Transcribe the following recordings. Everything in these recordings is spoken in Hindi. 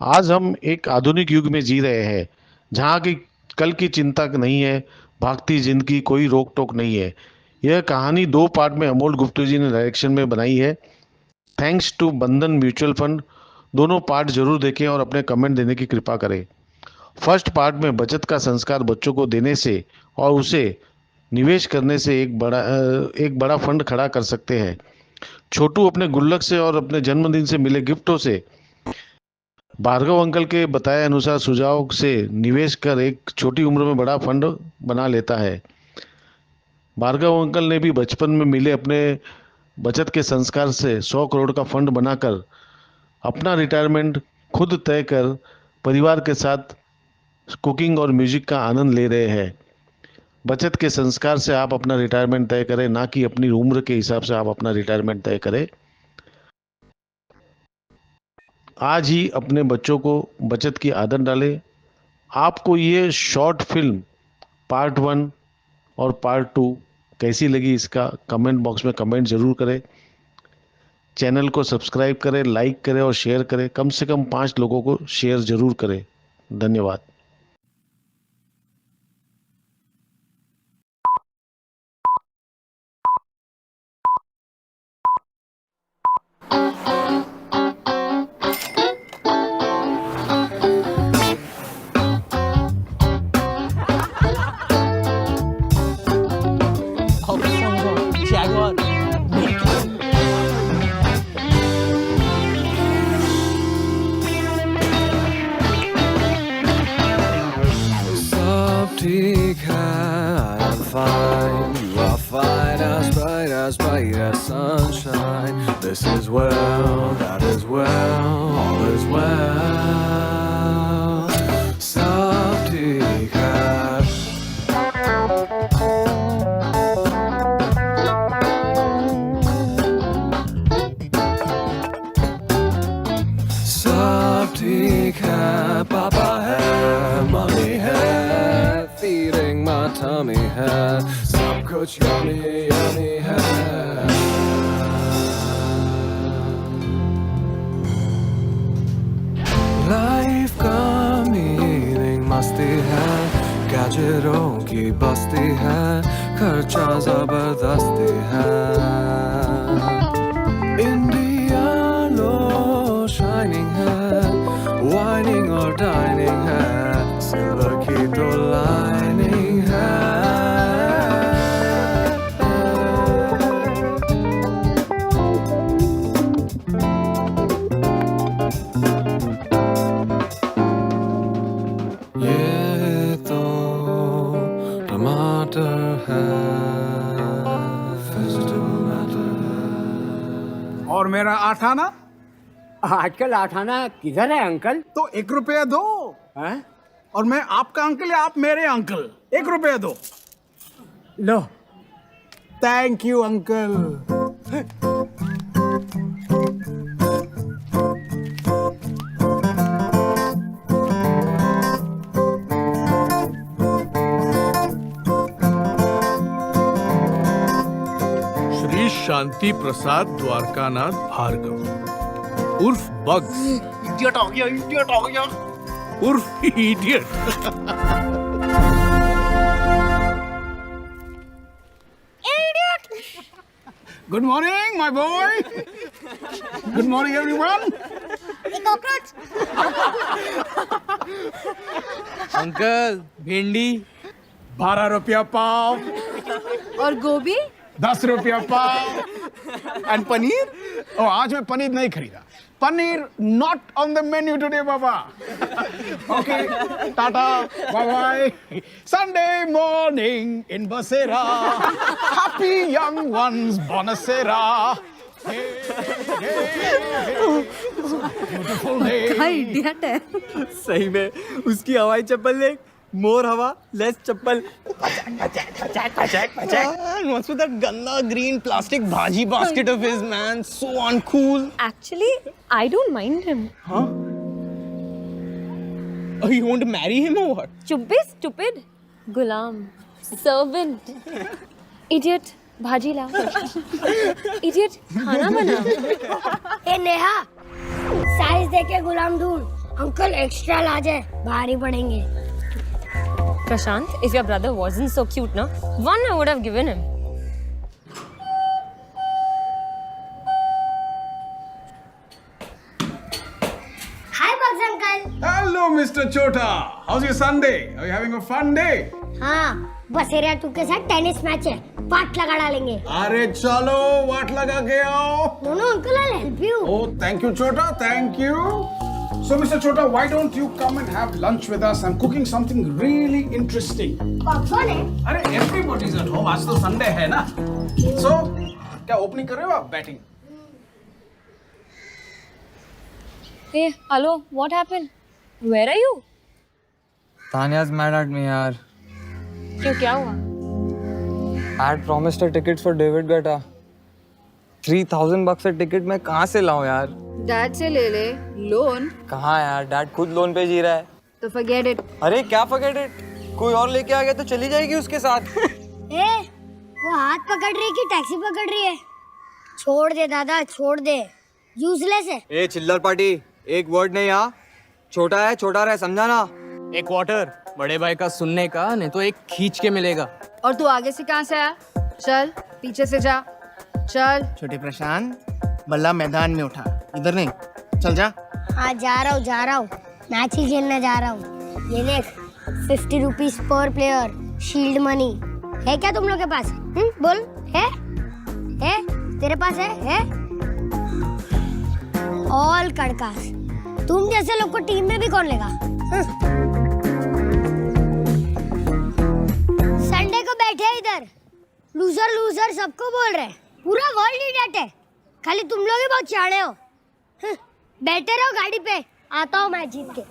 आज हम एक आधुनिक युग में जी रहे हैं जहाँ की कल की चिंता नहीं है। भागती जिंदगी, कोई रोक टोक नहीं है। यह कहानी दो पार्ट में अमोल गुप्ता जी ने डायरेक्शन में बनाई है। थैंक्स टू बंधन म्यूचुअल फंड। दोनों पार्ट जरूर देखें और अपने कमेंट देने की कृपा करें। फर्स्ट पार्ट में बचत का संस्कार बच्चों को देने से और उसे निवेश करने से एक बड़ा फंड खड़ा कर सकते हैं। छोटू अपने गुल्लक से और अपने जन्मदिन से मिले गिफ्टों से भार्गव अंकल के बताए अनुसार सुझाव से निवेश कर एक छोटी उम्र में बड़ा फंड बना लेता है। भार्गव अंकल ने भी बचपन में मिले अपने बचत के संस्कार से 100 करोड़ का फंड बनाकर अपना रिटायरमेंट खुद तय कर परिवार के साथ कुकिंग और म्यूजिक का आनंद ले रहे हैं। बचत के संस्कार से आप अपना रिटायरमेंट तय करें, ना कि अपनी उम्र के हिसाब से आप अपना रिटायरमेंट तय करें। आज ही अपने बच्चों को बचत की आदत डालें। आपको ये शॉर्ट फिल्म पार्ट 1 और पार्ट 2 कैसी लगी, इसका कमेंट बॉक्स में कमेंट जरूर करें। चैनल को सब्सक्राइब करें, लाइक करें और शेयर करें। कम से कम 5 लोगों को शेयर जरूर करें। धन्यवाद। Jaguar. सब ठीक है, I'm fine. You are fine, as bright as sunshine. This is well, that is well, all is well. सब ठीक है. सब ठीक है, पापा है, मम्मी है, feeding my tummy है, सब कुछ yummy yummy है. लाइफ का मीनिंग मस्ती है, गैजेटों की बस्ती है, खर्चा जबरदस्ती है. इंडिया लो शाइनिंग है, वाइनिंग और डाइनिंग है, सिल्वर की तो लाइनिंग है. ये तो टमाटर है, vegetable matter है. और मेरा आठाना आजकल आठाना किधर है अंकल? तो 1 रुपया दो। हैं? और मैं आपका अंकल या आप मेरे अंकल, 1 रुपया दो। लो thank you uncle. Shri Shanti प्रसाद द्वारकानाथ भार्गव उर्फ बग्स। इडियट हो गया उर्फ idiot. Good morning my boy. Good morning everyone. Uncle भिंडी 12 रुपया पाव। और गोभी 10 रुपया पाव। एंड पनीर? ओ आज मैं पनीर नहीं खरीदा। Paneer not on the menu today बाबा। Okay tata bye bye. Sunday morning in बसेरा। हैप्पी यंग वंस बोनसेरा। Beautiful day. इडियट है। सही में उसकी हवाई चप्पल देख, मोर हवा लेस चप्पल। And what's with that ganda green plastic bhaji basket of his, man? So uncool. Actually, I don't mind him. Huh? Oh, you want to marry him or what? चुप बे, stupid. गुलाम, servant, idiot. भाजी ला। Idiot, खाना बना। ए नेहा, साइज देके गुलाम ढूंढ, अंकल एक्स्ट्रा लार्ज है, भारी पड़ेंगे। Prashant, if your brother wasn't so cute, na, one I would have given him. Hi bugs uncle. Hello, Mr. Chota. How's your Sunday? Are you having a fun day? हाँ, बस एरिया 2 के साथ टेनिस मैच है, पार्ट लगा डालेंगे। अरे चलो वाट लगा के आओ। दोनों uncle I'll help you. Oh, thank you, Chota. Thank you. So, Mr. Chota, why don't you come and have lunch with us? I'm cooking something really interesting. Popcorn है? अरे everybody's at home. आज तो संडे है ना? So, क्या ओपनिंग कर रहे हो आप? Batting? Hey, hello, what happened? Where are you? Tanya's mad at me, yaar. क्यों, क्या हुआ? I had promised her tickets for David Guetta. $3,000 a ticket मैं कहाँ से लाऊं यार? डैड से ले ले, लोन। कहाँ यार, डैड खुद लोन पे जी रहा है। तो forget it. अरे क्या forget it? कोई और लेके आ गया तो चली जाएगी उसके साथ। वो हाथ पकड़ रही है कि टैक्सी पकड़ रही है? छोड़ दे दादा, छोड़ दे, यूजलेस है। ए चिल्लर पार्टी, एक वर्ड नहीं यहाँ। छोटा है, छोटा रहे, समझा ना? एक क्वार्टर बड़े भाई का सुनने का, नहीं तो एक खींच के मिलेगा। और तू आगे से कहाँ से आया? चल, पीछे से जा। चल। छोटे प्रशांत, बल्ला मैदान में उठा, इधर नहीं, चल जा। हाँ जा रहा हूँ, मैच ही खेलने जा रहा हूँ। ये देख, 50 rupees per player, shield money है क्या तुम लोग के पास? बोल, है? तेरे पास है? ऑल कड़कास, तुम जैसे लोग को टीम में भी कौन लेगा? संडे को बैठे हैं इधर, लूजर सबको बोल रहे हैं, पूरा वर्ल्ड ही डट है, खाली तुम लोग ही बहुत चाड़े हो। बैठे रहो गाड़ी पे, आता हूँ मैं जीत के।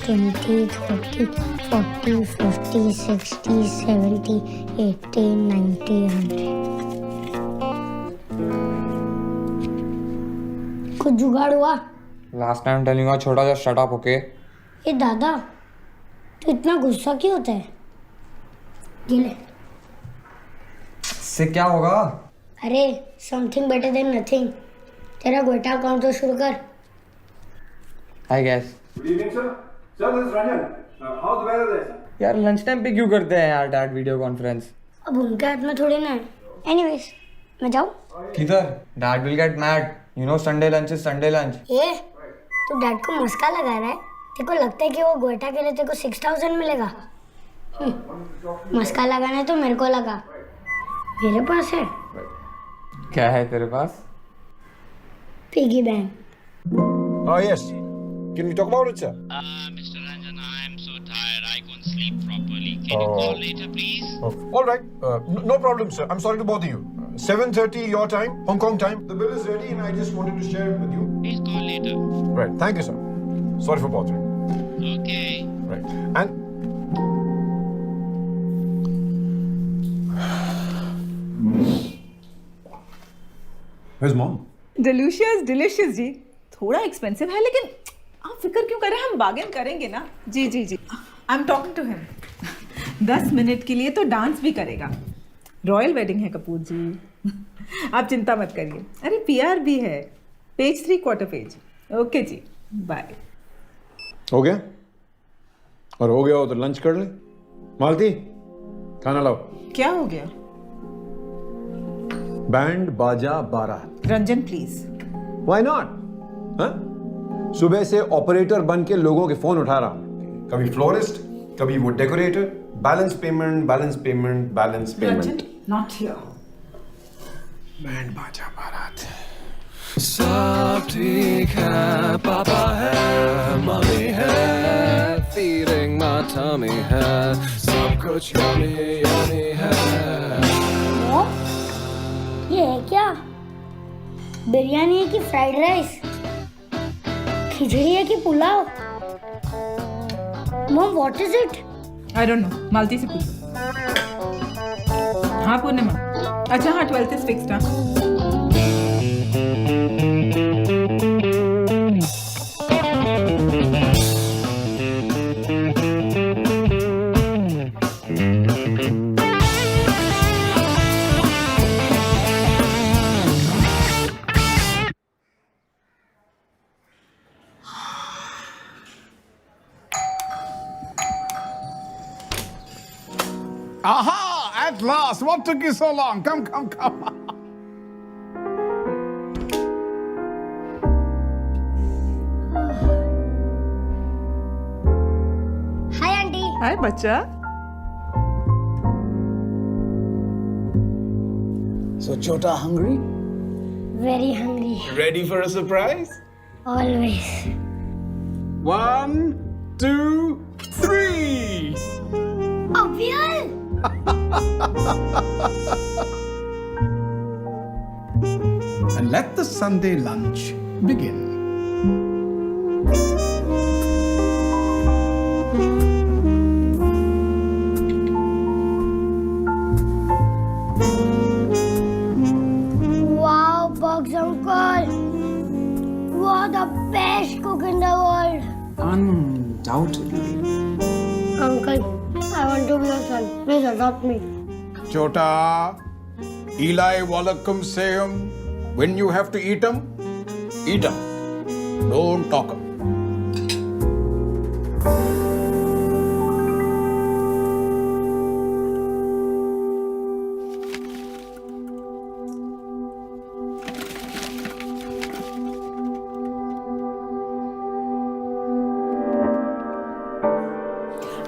ट्वेंटी 30 40 50 60 70 80 90 100। कुछ जुगाड़ हुआ? Last time telling you छोटा just shut up, okay? ए दादा, तू इतना गुस्सा क्यों होता है? ये ले। इससे क्या होगा? अरे समथिंग बेटर देन नथिंग। तेरा गोटा अकाउंट तो शुरू कर। I guess. Good evening, sir. Sir, this is Ranjan. How's the weather there, sir? यार लंच टाइम पे क्यों करते हैं यार डैड वीडियो कॉन्फ्रेंस? अब उनके हाथ में थोड़ी ना है। एनीवेज, मैं जाऊँ? किधर? Dad will get mad. You know Sunday lunch is Sunday lunch. ये तू डैड को मस्का लगा रहा है? तेरे को लगता है कि वो गोटा के लिए तेरे को 6000 मिलेगा? मस्का लगाना है तो मेरे को लगा, मेरे पास है। क्या है तेरे पास? Piggy bank. Oh, yes. Can we talk about it, sir? Mr. Ranjan, I am so tired. I can't sleep properly. Can you call later, please? All right. No problem, sir. I'm sorry to bother you. 7:30 your time, Hong Kong time. The bill is ready and I just wanted to share it with you. Please call later. Right. Thank you, sir. Sorry for bothering. Okay. Right. And where's mom? Delicious जी। थोड़ा एक्सपेंसिव है लेकिन आप फिक्र क्यों कर रहे हैं, हम बार्गेन करेंगे ना। जी I am talking to him. 10 minute के लिए तो डांस भी करेगा। रॉयल वेडिंग है कपूर जी। आप चिंता मत करिए। अरे पीआर भी है, पेज 3/4 पेज। ओके जी, बाय। हो गया? और हो गया हो तो लंच कर ले। मालती, खाना लाओ। क्या हो गया? बैंड बाजा बारात। रंजन प्लीज। Why not? हाँ? सुबह से ऑपरेटर बन के लोगों के फोन उठा रहा हूं। कभी फ्लोरिस्ट, कभी वो decorator. Balance payment, balance payment, balance payment. Not here. Band बाजा बारात। सब ठीक है, पापा है, मम्मी है, feeding my tummy है, सब कुछ yummy yummy है। ये है क्या? बिरयानी है कि फ्राइड राइस? खिचड़ी है कि पुलाव? Mom, what is it? I don't know, Malti से पूछो। हाँ पूर्णिमा, अच्छा हाँ 12th इज फिक्स्ड। हाँ Aha! At last! What took you so long? Come, come, come. Hi, auntie. हाय बच्चा. So, Chota, hungry? Very hungry. Ready for a surprise? Always. 1, 2, 3. Avyal! And let the Sunday lunch begin. Wow, Bugs uncle. You are the best cook in the world. Undoubtedly. Uncle, I want to be your son. Please adopt me. Chota, Eli Wallacum say 'em. When you have to eat 'em, eat 'em. Don't talk 'em.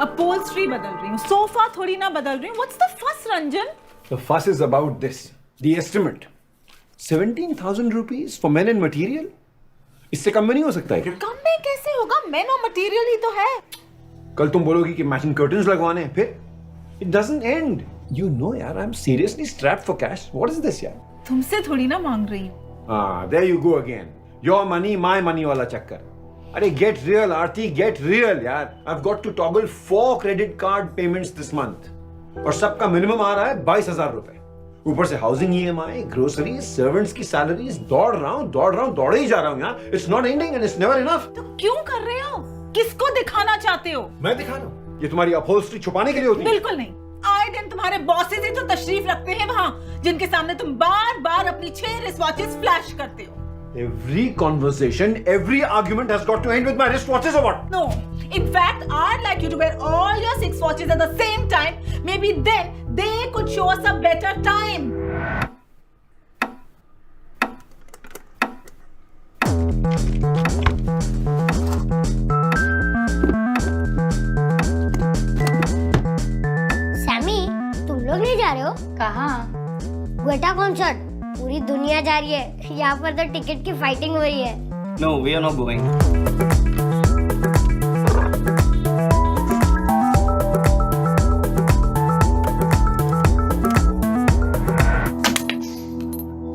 Upholstery बदल रही हूँ, सोफा थोड़ी ना बदल रही हूँ. What's the fuss, Ranjan? The fuss is about this. The estimate. 17,000 rupees for men and material? इससे कम में नहीं हो सकता है क्या? कम में कैसे होगा? Men और material ही तो है. कल तुम बोलोगी कि मैचिंग कर्टन्स लगवाने हैं, फिर? It doesn't end. You know यार, I'm seriously strapped for cash. What is this यार? तुमसे थोड़ी ना मांग रही हूँ. There you go again. Your money, my money वाला चक्कर. अरे get real, Aarti, get real यार. I've got to toggle 4 credit card payments this month. और सबका मिनिमम आ रहा है 22,000 रुपए. ऊपर से हाउसिंग EMI, ग्रोसरीज, सर्वेंट्स की सैलरीज, दौड़ रहा हूँ, दौड़े ही जा रहा हूँ यार. It's not ending and it's never enough. तो क्यों कर रहे हो? किसको दिखाना चाहते हो? मैं दिखा रहा हूँ. ये तुम्हारी अपहोल्स्ट्री छुपाने के लिए होती है? बिल्कुल नहीं. आए दिन तुम्हारे बॉसेस ही तो तशरीफ रखते हैं वहाँ, जिनके सामने तुम बार बार अपनी 6 रिस्टवॉचेस फ्लैश करते हो. Every conversation, every argument has got to end with my wristwatches or what? No. In fact, I'd like you to wear all your 6 watches at the same time. Maybe then they could show us a better time. Sammy, तुम लोग नहीं जा रहे हो? कहाँ? Guetta concert. पूरी दुनिया जा रही है. यहाँ पर तो टिकट की फाइटिंग हो रही है. No, we are not going.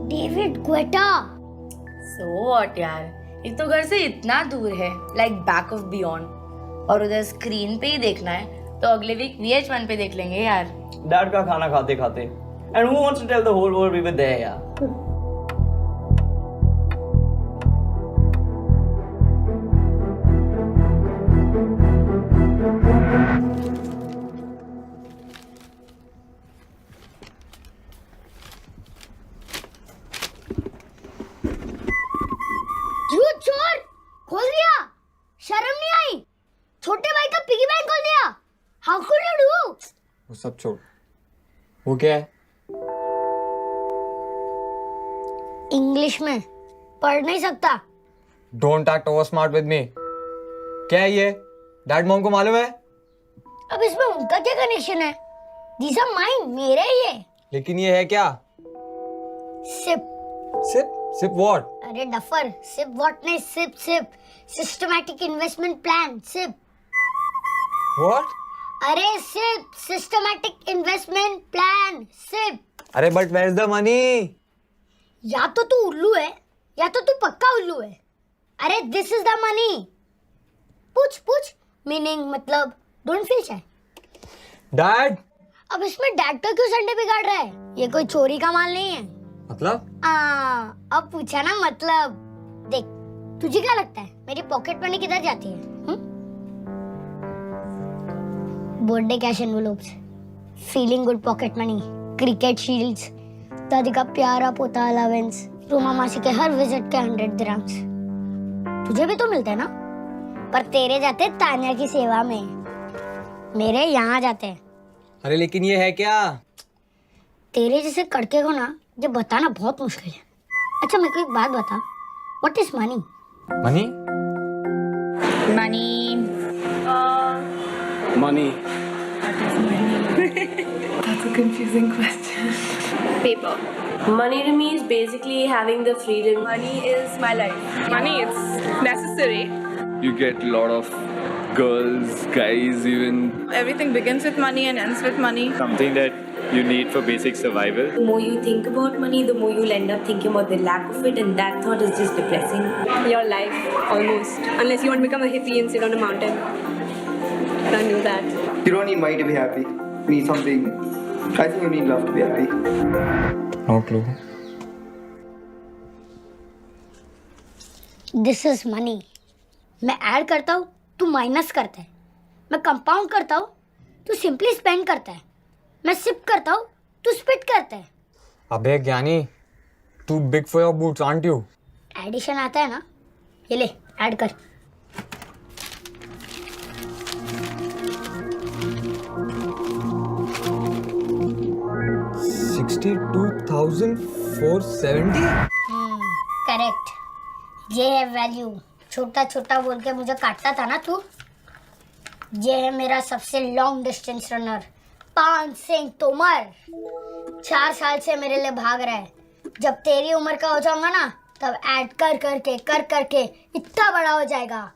David Guetta. So what यार? एक तो घर से इतना दूर है, like back of beyond. और उधर स्क्रीन पे ही देखना है, तो अगले वीक VH1 पे देख लेंगे यार. Dad का खाना खाते खाते. And who wants to tell the whole world we were there, yeah? चोर खोल दिया. शर्म नहीं आई? छोटे भाई का पिगी बैंक खोल दिया. How could you do? वो सब छोड़. वो क्या है? इंग्लिश में पढ़ नहीं सकता. Don't act over smart with me. क्या है ये? डैड मॉम को मालूम है? अब इसमें उनका क्या कनेक्शन है? These are mine, मेरे ही है. लेकिन ये है क्या? सिप. सिप? SIP what? अरे डफर, सिप व्हाट नहीं, SIP SIP. Systematic investment plan, SIP. What? अरे SIP, systematic investment plan, SIP. अरे but where's the money? या तो तू उल्लू है, या तो तू पक्का उल्लू है. अरे दिस इज द मनी. पूछ मीनिंग मतलब डोंट फील शाय. डैड. अब इसमें डैड का क्यों संडे बिगाड़ रहा है? ये कोई चोरी का माल नहीं है. मतलब? अब पूछा ना मतलब. देख, तुझे क्या लगता है मेरी पॉकेट मनी किधर जाती है? Birthday cash envelopes, feeling good pocket money, cricket shields, दादी का प्यारा पोता अलावेंस, रोमा मासी के हर विजिट के 100 दिरहम्स. तुझे भी तो मिलते हैं ना, पर तेरे जाते तान्या की सेवा में, मेरे यहाँ जाते हैं अरे लेकिन ये है क्या? तेरे जैसे कड़के को ना ये बताना बहुत मुश्किल है। अच्छा मेरे को एक बात बता, what is money? Money? Money Money. That's a confusing question. paper. Money to me is basically having the freedom. Money is my life. Money is necessary. You get a lot of girls, guys, even Everything begins with money and ends with money. something that you need for basic survival. The more you think about money, the more you'll end up thinking about the lack of it, and that thought is just depressing. Your life, almost. Unless you want to become a hippie and sit on a mountain. Can't do that. You don't need money to be happy. You need something. I think you need love to be happy. No clue. This is money. मैं ऐड करता हूँ, तू माइनस करता है। मैं कंपाउंड करता हूँ, तू सिंपली स्पेंड करता है। मैं सिप करता हूँ, तू स्पिट करता है। अबे ज्ञानी, तू big for your boots, aren't you? Addition आता है ना, ये ले ऐड कर। $62,470? करेक्ट, ये है वैल्यू। छोटा छोटा बोल के मुझे काटता था ना तू। ये है मेरा सबसे लॉन्ग डिस्टेंस रनर पान सिंह तोमर। 4 साल से मेरे लिए भाग रहा है। जब तेरी उम्र का हो जाऊंगा ना, तब ऐड कर करके इतना बड़ा हो जाएगा।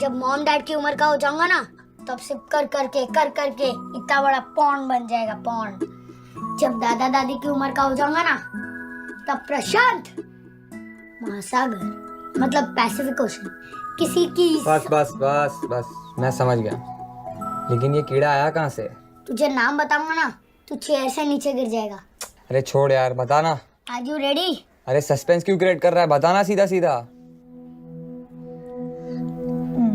जब मॉम डैड की उम्र का हो जाऊंगा ना, तब सिर्फ कर करके इतना बड़ा पॉन्ड बन जाएगा, पॉन्ड। जब दादा दादी की उम्र का हो जाऊंगा ना, तब प्रशांत महासागर, मतलब पैसिफिक ओशन, किसी की। बस मैं समझ गया। लेकिन ये कीड़ा आया कहाँ से? तुझे नाम बताऊंगा ना, तू चेयर से नीचे गिर जाएगा। अरे छोड़ यार, बताना। Are you ready? अरे सस्पेंस क्यों क्रिएट कर रहा है? बताना सीधा सीधा।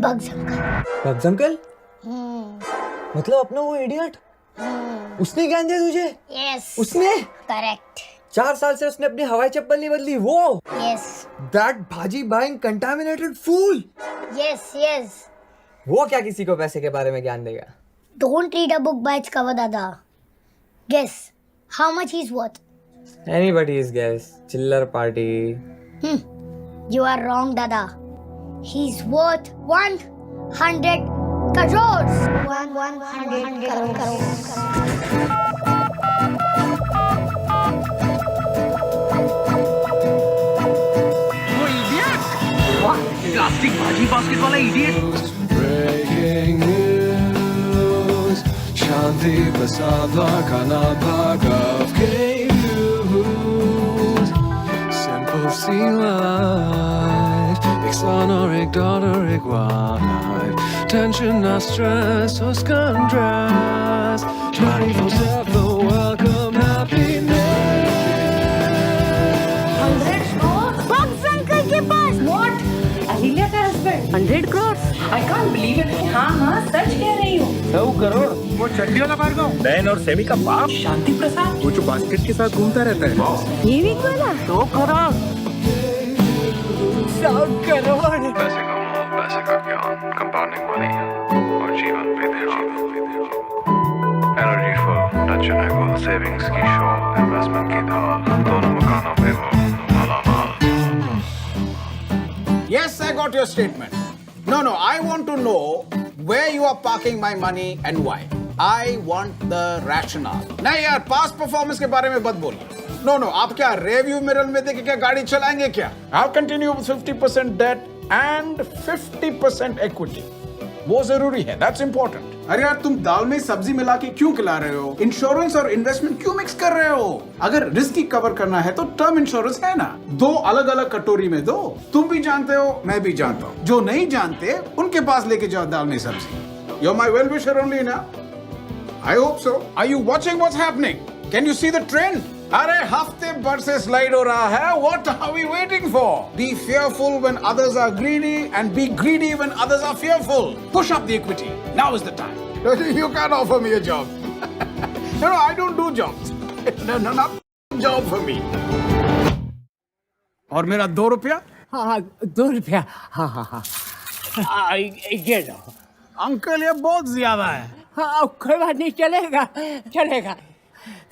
Bugs uncle. Bugs uncle? मतलब अपना वो इडियट? उसने ज्ञान दिया तुझे? यस। उसने? करेक्ट। 4 साल से उसने अपनी हवाई चप्पल नहीं बदली, वो? यस। That भाजी बाइंग contaminated fool? यस। वो क्या किसी को पैसे के बारे में ज्ञान देगा? Don't read a book by its cover, Dada. Guess how much he's worth. Anybody's guess. Chiller party. You are wrong, Dada. He's worth 100 crores. 100 crores. Plastic भाजी बास्केट वाला idiot. Breaking news. Shanti Prasad Dwarkanath Bhargav gave news. Simple sea life. एक son और एक daughter, एक wife. Tension or stress or contrast. 24/7 welcome happiness. 100 crores? Bugs uncle के पास। What? अहिल्या का husband? 100 crores? I can't believe it. हाँ, सच कह रही हूँ। 100 करोड़? वो चड्डी वाला भार्गव? नयन और सेमी का बाप शांति प्रसाद? वो जो बास्केट के साथ घूमता रहता है। ये वीक वाला? 2 करोड़। 100 करोड़? पैसे का मोह, पैसे का ज्ञान, कंपाउंडिंग मनी और जीवन पे ध्यान। एनर्जी फॉर टच एंड एगो, सेविंग्स की शॉल, इन्वेस्टमेंट की धार, दोनों मकानों पे वो मालामाल। Yes, I got your statement. No, I want to know where you are parking my money and why. I want the rationale. नहीं यार, past performance के बारे में मत बोलिए। No, आप क्या रिव्यू मिरर में देख के क्या गाड़ी चलाएंगे क्या? I'll continue with 50% debt and 50% equity. वो जरूरी है, that's important. अरे यार, तुम दाल में सब्जी मिला के क्यों खिला रहे हो? इंश्योरेंस और इन्वेस्टमेंट क्यों मिक्स कर रहे हो? अगर रिस्क ही कवर करना है तो टर्म इंश्योरेंस है ना। 2 अलग अलग कटोरी में दो। तुम भी जानते हो, मैं भी जानता हूँ। जो नहीं जानते उनके पास लेके जाओ दाल में सब्जी। You're my well wisher only ना? I hope so. Are you watching what's happening? Can you see the trend? अरे हफ्ते भर से स्लाइड हो रहा है। What are we waiting for? Be fearful when others are greedy and be greedy when others are fearful. Push up the equity. Now is the time. You can't offer me a job. No, I don't do jobs. No, not job for me. और मेरा 2 रुपया? हाँ 2 रुपया। हाँ। ये लो। अंकल ये बहुत ज्यादा है। हाँ कोई बात नहीं, चलेगा चलेगा।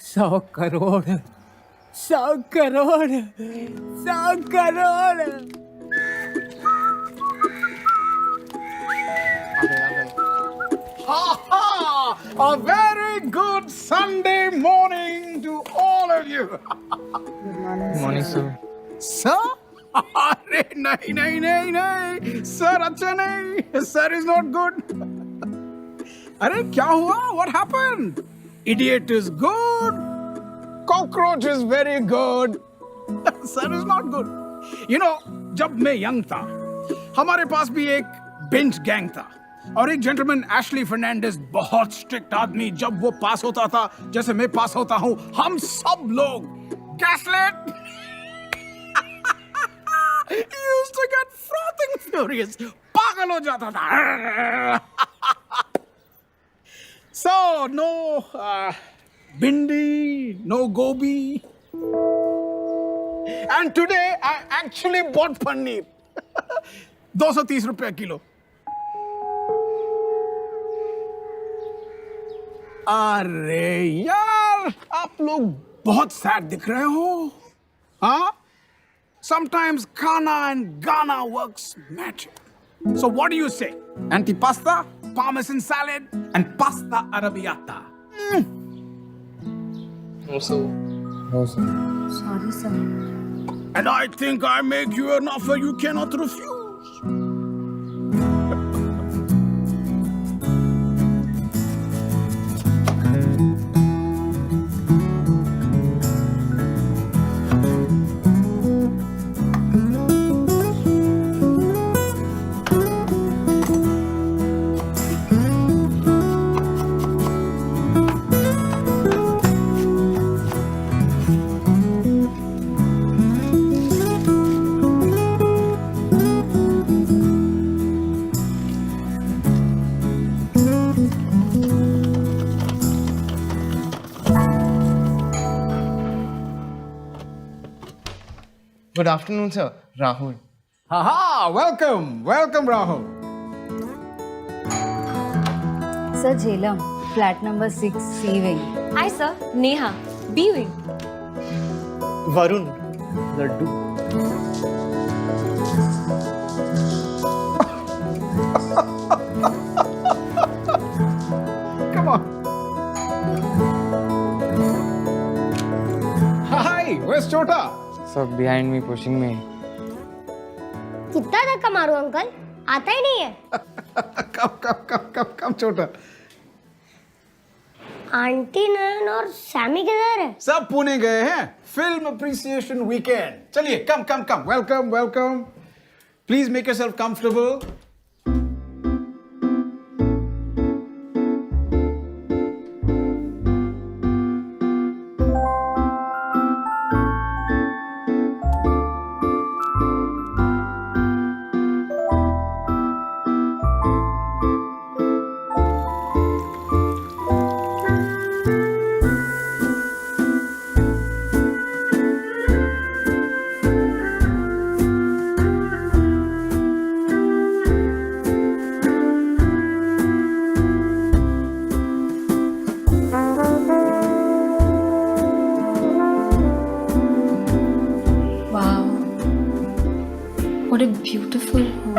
100 crore 100 crore 100 crore. A very good Sunday morning to all of you. Morning, sir. Sir? अरे नहीं नहीं नहीं नहीं सर, अच्छा नहीं, सर इज नॉट गुड। अरे क्या हुआ? What happened? Idiot is good, cockroach is very good, sir is not good. You know, जब मैं यंग था हमारे पास भी एक बेंच गैंग था और एक जेंटलमैन एशली फर्नांडिस, बहुत स्ट्रिक्ट आदमी। जब वो पास होता था जैसे मैं पास होता हूँ, हम सब लोग गैसलेट used to get frothing furious, पागल हो जाता था। So no bindi, no gobi, and today I actually bought paneer, 230 रुपए किलो। अरे यार, आप लोग बहुत सैड दिख रहे हो, हाँ? Sometimes Kana and Ghana works magic. So what do you say? Antipasta, parmesan salad, and pasta arrabbiata. No, sir. No, sir. Sorry, sir. And I think I make you an offer you cannot refuse. Good afternoon, sir. Rahul. Haha, welcome, welcome Rahul. Sir, Jhelum, flat number 6, C wing. Hi, sir. Neha. B wing. Varun. Laddu. Come on. Hi, where's Chota? Sir, behind me, pushing me. कितना धक्का मारूं अंकल, आता ही नहीं है। कम छोटा। आंटी नयन और सैमी किधर है? सब पुणे गए हैं, फिल्म अप्रिसिएशन वीकेंड। चलिए, come come come, welcome welcome, please make yourself comfortable. What a beautiful home.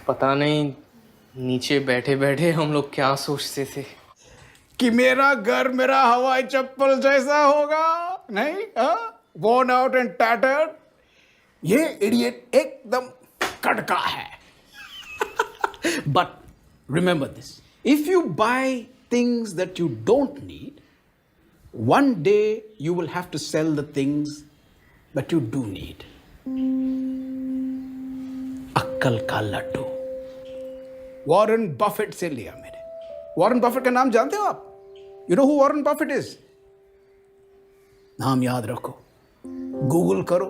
पता नहीं नीचे बैठे बैठे हम लोग क्या सोचते थे कि मेरा घर मेरा हवाई चप्पल जैसा होगा, नहीं? Worn out and tattered. ये इडियट एकदम कड़का है। But remember this, if you buy things that you don't need, one day you will have to sell the things that you do need. अक्कल का लड्डू वॉरेन बफेट से लिया मैंने। वॉरेन बफेट का नाम जानते हो आप? You know who Warren Buffett is? नाम याद रखो, गूगल करो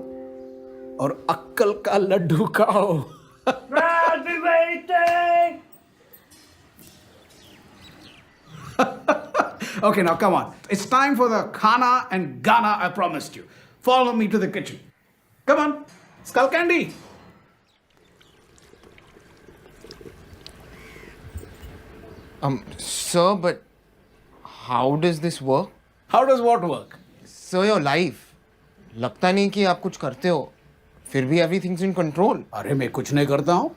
और अक्कल का लड्डू खाओ. I'll be waiting. Okay, now come on. It's time for the khana and Ghana I promised you. Follow me to the kitchen. Come on, skull candy. Sir, but how does this work? How does what work? Sir, your life. लगता नहीं कि आप कुछ करते हो, फिर भी everything's in control. अरे मैं कुछ नहीं करता हूँ.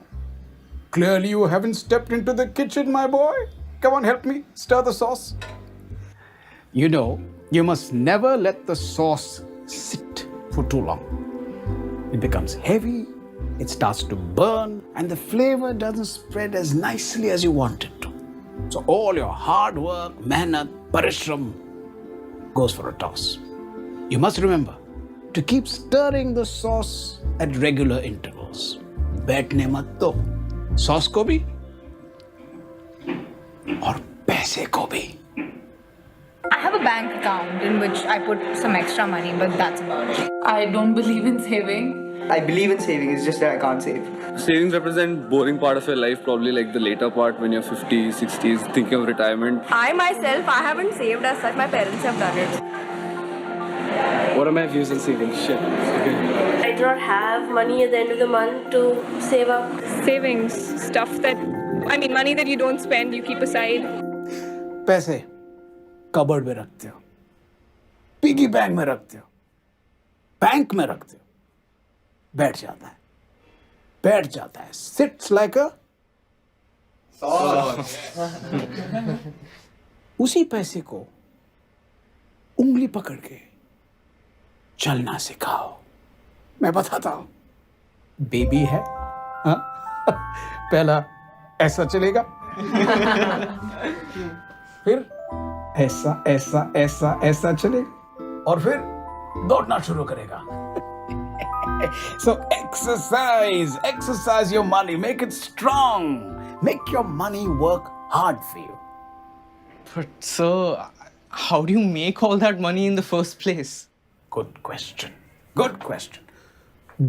Clearly you haven't stepped into the kitchen, my boy. Come on, help me stir the sauce. You know, you must never let the sauce sit for too long. It becomes heavy, it starts to burn, and the flavor doesn't spread as nicely as you want it to. So all your hard work, mehnat, parishram goes for a toss. You must remember to keep stirring the sauce at regular intervals. बैठने मत दो. सॉस को भी और पैसे को भी. I have a bank account in which I put some extra money, but that's about it. I don't believe in saving. I believe in saving, it's just that I can't save. Savings represent boring part of your life, probably like the later part when you're 50s, 60s, thinking of retirement. I myself, I haven't saved as such. My parents have done it. What are my views on savings? Shit. Okay. I do not have money at the end of the month to save up. Savings, stuff that, I mean, money that you don't spend, you keep aside. पैसे कबर्ड में रखते हो, पिगी बैंक में रखते हो, बैंक में रखते हो, बैठ जाता है, sits like a sauce. उसी पैसे को उंगली पकड़ के चलना सिखाओ. मैं बताता हूं. बेबी है, हाँ? पहला ऐसा चलेगा, फिर ऐसा ऐसा ऐसा ऐसा चलेगा और फिर दौड़ना शुरू करेगा. So exercise your money, make it strong, make your money work hard for you. But sir, how do you make all that money in the first place? Good question.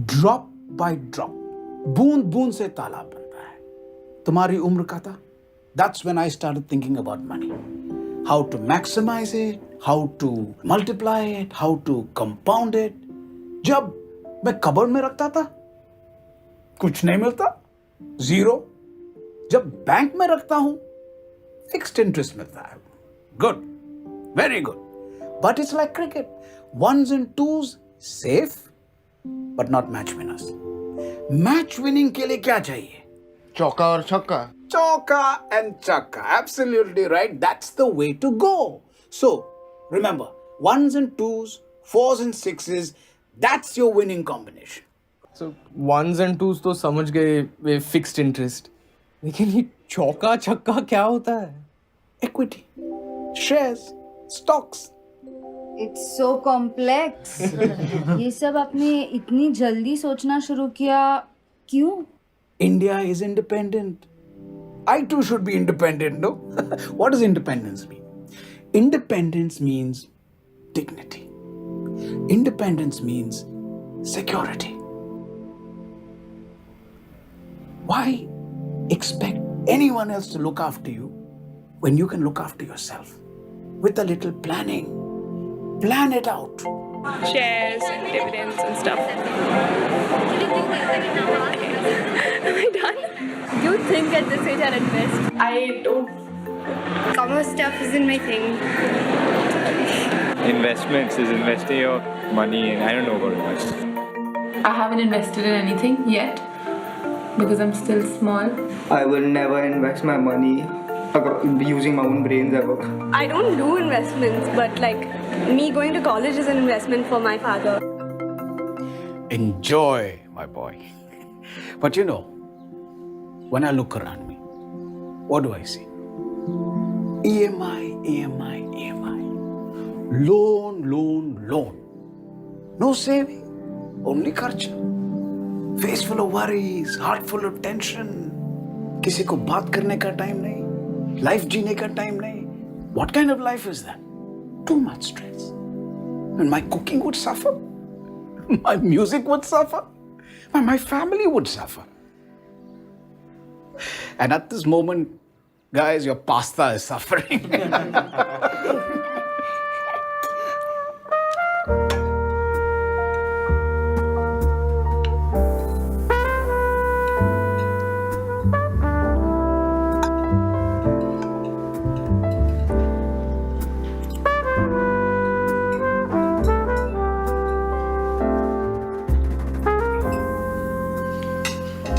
Drop by drop, बूंद बूंद से तालाब बनता है. तुम्हारी उम्र का था. That's when I started thinking about money. How to maximize it, how to multiply it, how to compound it. जब मैं कबर्ड में रखता था, कुछ नहीं मिलता, जीरो. जब बैंक में रखता हूं, फिक्स्ड इंटरेस्ट मिलता है. Good, very good. But it's like cricket. Ones and twos, safe, but not match winners. Match winning के लिए क्या चाहिए? चौका और छक्का. Chauka and chakka. Absolutely right. That's the way to go. So, remember, ones and twos, fours and sixes, that's your winning combination. So ones and twos तो समझ गए वे fixed interest. लेकिन ये चौका छक्का क्या होता है? Equity, shares, stocks. It's so complex. ये सब आपने इतनी जल्दी सोचना शुरू किया क्यों? India is independent. I too should be independent, no? What does independence mean? Independence means dignity. Independence means security. Why expect anyone else to look after you when you can look after yourself? With a little planning. Plan it out. Shares and dividends and stuff. Am I done? You think at this age I'll invest? I don't. Commerce stuff isn't my thing. Investments is investing your money in. I don't know about investment. I haven't invested in anything yet because I'm still small. I will never invest my money using my own brains ever. I don't do investments, but like me going to college is an investment for my father. Enjoy, my boy. But you know, when I look around me, what do I see? EMI, EMI, EMI. Loan, loan, loan. No saving, only kharcha. Face full of worries, heart full of tension. किसी को बात करने का टाइम नहीं, लाइफ जीने का टाइम नहीं, What kind of life is that? Too much stress. And my cooking would suffer. My music would suffer. And my family would suffer. And at this moment, guys, your pasta is suffering.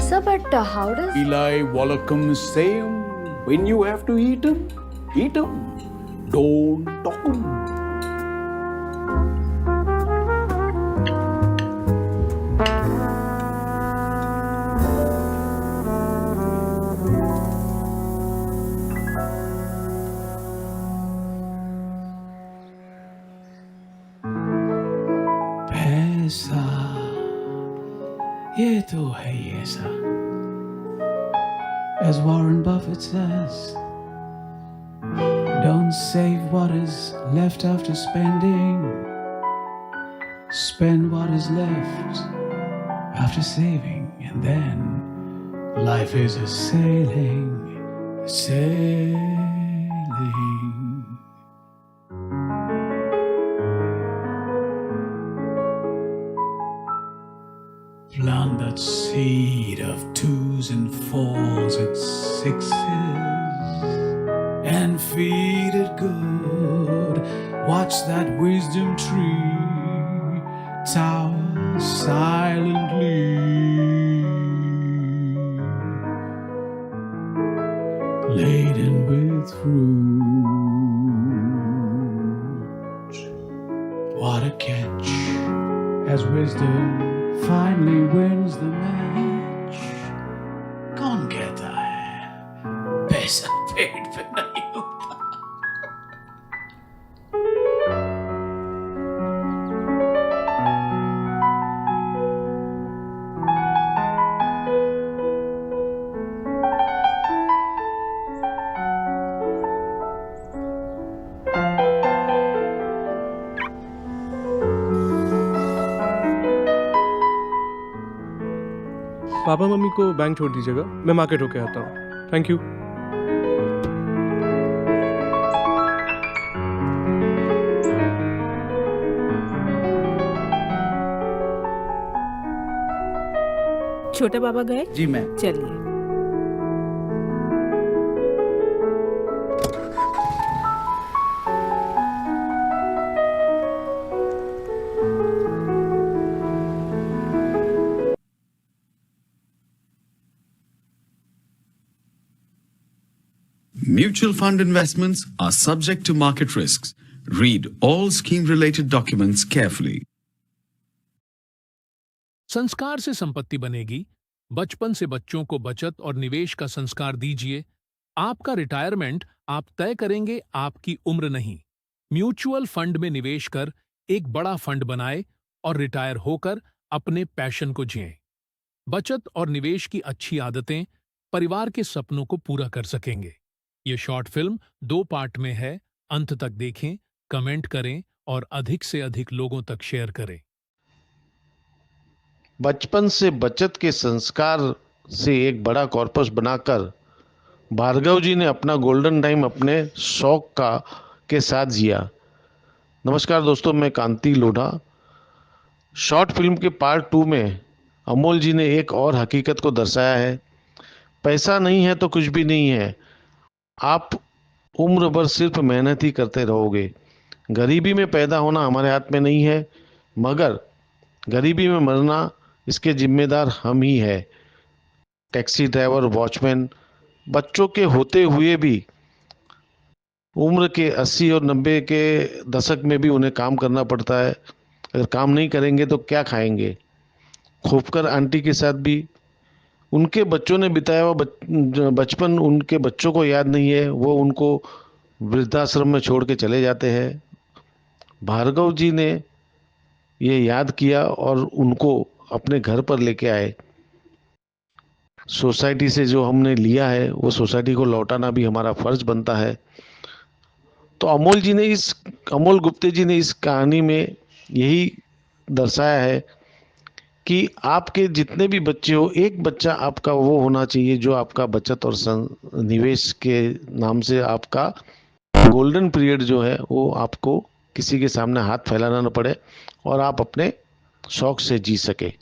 Sir, but how does... Eli Wallacom say when you have to eat them, eat them. Don't talk 'em. पैसा ये तो है ही ऐसा. As Warren Buffett says, don't save what is left after spending. Spend what is left after saving, and then life is a sailing, sailing. Plant that seed of 2s and 4s and 6s and feed it good. Watch that wisdom tree tower silently, laden with fruit. What a catch as wisdom finally wins the match. कौन कहता है पैसा पेट पे नहीं होता? पापा मम्मी को बैंक छोड़ दीजिएगा, मैं मार्केट होके आता हूँ. Thank you. छोटे बाबा गए? जी मैम. चलिए. Mutual fund investments are subject to market risks. Read all scheme-related documents carefully. संस्कार से संपत्ति बनेगी. बचपन से बच्चों को बचत और निवेश का संस्कार दीजिए. आपका रिटायरमेंट आप तय करेंगे, आपकी उम्र नहीं. म्यूचुअल फंड में निवेश कर एक बड़ा फंड बनाए और रिटायर होकर अपने पैशन को जिएं. बचत और निवेश की अच्छी आदतें परिवार के सपनों को पूरा कर सकेंगे. ये शॉर्ट फिल्म 2 पार्ट में है. अंत तक देखें, कमेंट करें और अधिक से अधिक लोगों तक शेयर करें. बचपन से बचत के संस्कार से एक बड़ा कॉर्पस बनाकर भार्गव जी ने अपना गोल्डन टाइम अपने शौक के साथ जिया. नमस्कार दोस्तों, मैं कांति लोढ़ा. शॉर्ट फिल्म के पार्ट 2 में अमोल जी ने एक और हकीकत को दर्शाया है. पैसा नहीं है तो कुछ भी नहीं है. आप उम्र भर सिर्फ मेहनत ही करते रहोगे. गरीबी में पैदा होना हमारे हाथ में नहीं है, मगर गरीबी में मरना इसके जिम्मेदार हम ही है. टैक्सी ड्राइवर, वॉचमैन, बच्चों के होते हुए भी उम्र के 80 और 90 के दशक में भी उन्हें काम करना पड़ता है. अगर काम नहीं करेंगे तो क्या खाएंगे. खोपकर आंटी के साथ भी उनके बच्चों ने बिताया हुआ बचपन उनके बच्चों को याद नहीं है. वो उनको वृद्धाश्रम में छोड़ के चले जाते हैं. भार्गव जी ने ये याद किया और उनको अपने घर पर लेके आए. सोसाइटी से जो हमने लिया है वो सोसाइटी को लौटाना भी हमारा फर्ज बनता है. तो अमोल गुप्ते जी ने इस कहानी में यही दर्शाया है कि आपके जितने भी बच्चे हो, एक बच्चा आपका वो होना चाहिए जो आपका बचत और निवेश के नाम से आपका गोल्डन पीरियड जो है वो आपको किसी के सामने हाथ फैलाना न पड़े और आप अपने शौक से जी सके।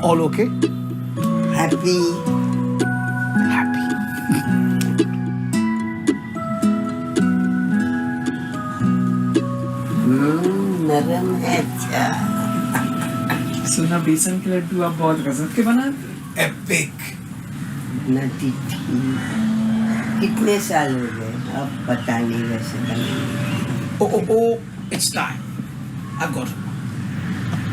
All okay? Happy. नरम है अच्छा। सुना बेसन के लड्डू आप बहुत गजब के बनाते। एपिक। नटी थी। कितने साल हो गए? अब पता नहीं वैसे बने। Oh, it's time. I've got it.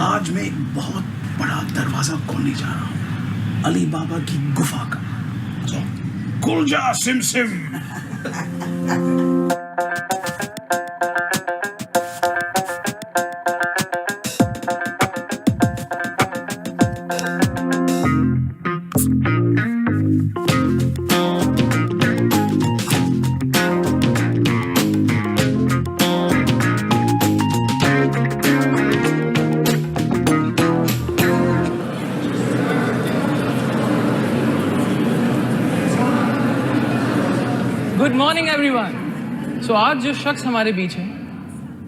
आज मैं एक बहुत बड़ा दरवाजा खोलने जा रहा हूँ, अली बाबा की गुफा का। So, खुल जा सिम सिम। Good morning everyone. सो आज जो शख्स हमारे बीच है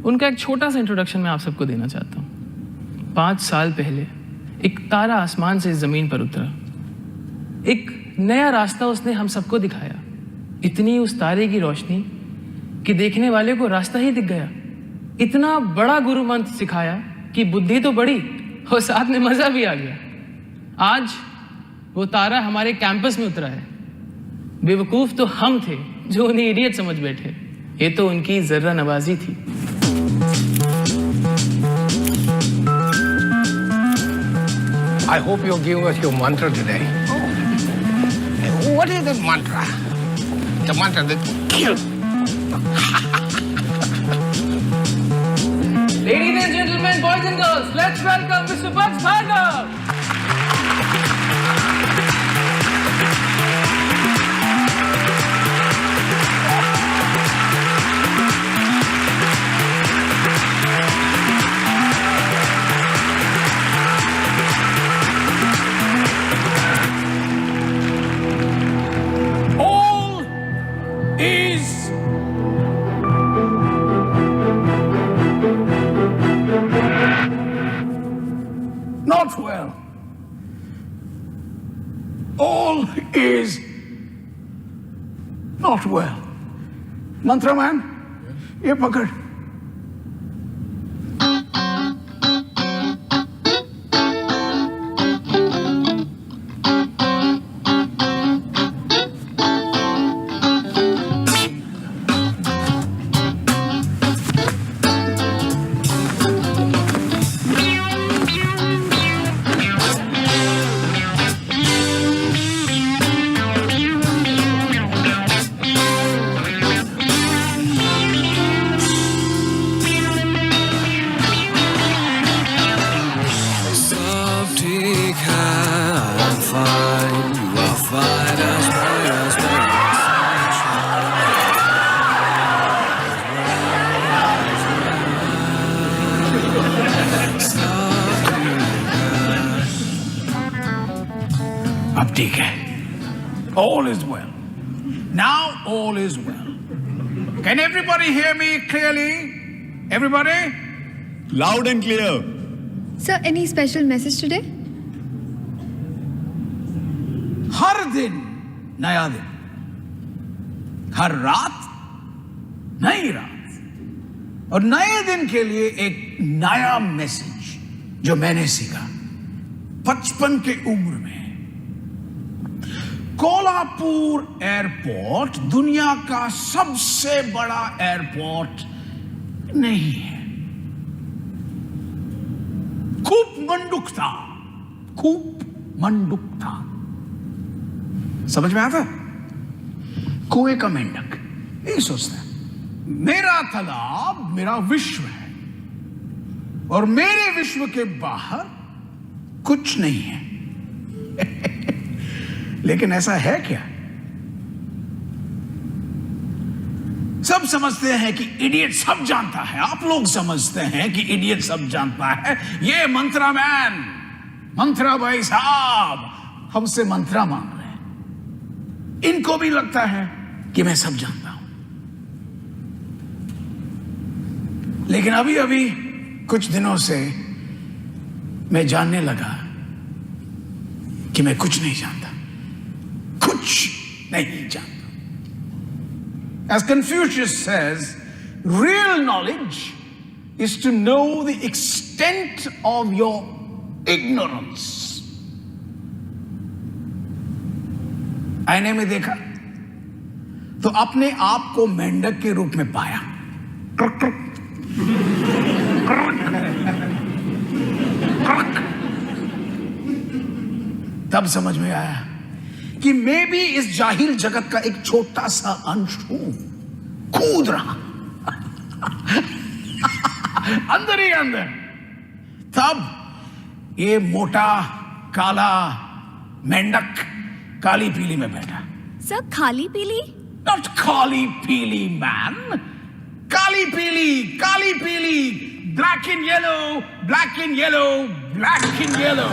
उनका एक छोटा सा इंट्रोडक्शन मैं आप सबको देना चाहता हूँ। 5 साल पहले एक तारा आसमान से इस जमीन पर उतरा। एक नया रास्ता उसने हम सबको दिखाया। इतनी उस तारे की रोशनी कि देखने वाले को रास्ता ही दिख गया। इतना बड़ा गुरु मंत्र सिखाया कि बुद्धि तो बढ़ी और साथ में मजा भी आ गया। आज वो तारा हमारे कैंपस में उतरा है। बेवकूफ तो हम थे जो उन्हें इडियट समझ बैठे। ये तो उनकी जर्रा नवाजी थी। I hope you'll give us your mantra today. What is the mantra? The mantra that kills. Ladies and gentlemen, boys and girls, let's welcome Mr. Bugs Bhargav. Not well. All is not well. Mantra man, ये पकड़। ठीक है, all is well. Now all is well. Can everybody hear me clearly? Everybody? Loud and clear. Sir, any special message today? हर दिन नया दिन, हर रात नई रात, और नए दिन के लिए एक नया मैसेज जो मैंने सीखा 55 के उम्र में। कोल्हापुर एयरपोर्ट दुनिया का सबसे बड़ा एयरपोर्ट नहीं है। खूब मंडुक था, खूब मंडुक था। समझ में आता? कुएं का मेंढक यही सोचता है, मेरा तालाब मेरा विश्व है और मेरे विश्व के बाहर कुछ नहीं है। लेकिन ऐसा है क्या? सब समझते हैं कि इडियट सब जानता है। आप लोग समझते हैं कि इडियट सब जानता है। ये मंत्रा मैन, मंत्रा भाई साहब हमसे मंत्रा मांग रहे हैं। इनको भी लगता है कि मैं सब जानता हूं। लेकिन अभी अभी कुछ दिनों से मैं जानने लगा कि मैं कुछ नहीं जानता, कुछ नहीं जानता। As Confucius says, real knowledge is to know the extent of your ignorance. आईने में देखा तो अपने आप को मेंढक के रूप में पाया। तब समझ में आया कि मैं भी इस जाहिल जगत का एक छोटा सा अंश हूं, कूद रहा अंदर ही अंदर। तब ये मोटा काला मेंढक काली पीली में बैठा। सर, खाली पीली? नॉट काली पीली मैन, काली पीली, काली पीली, black in yellow, black in yellow, black in yellow.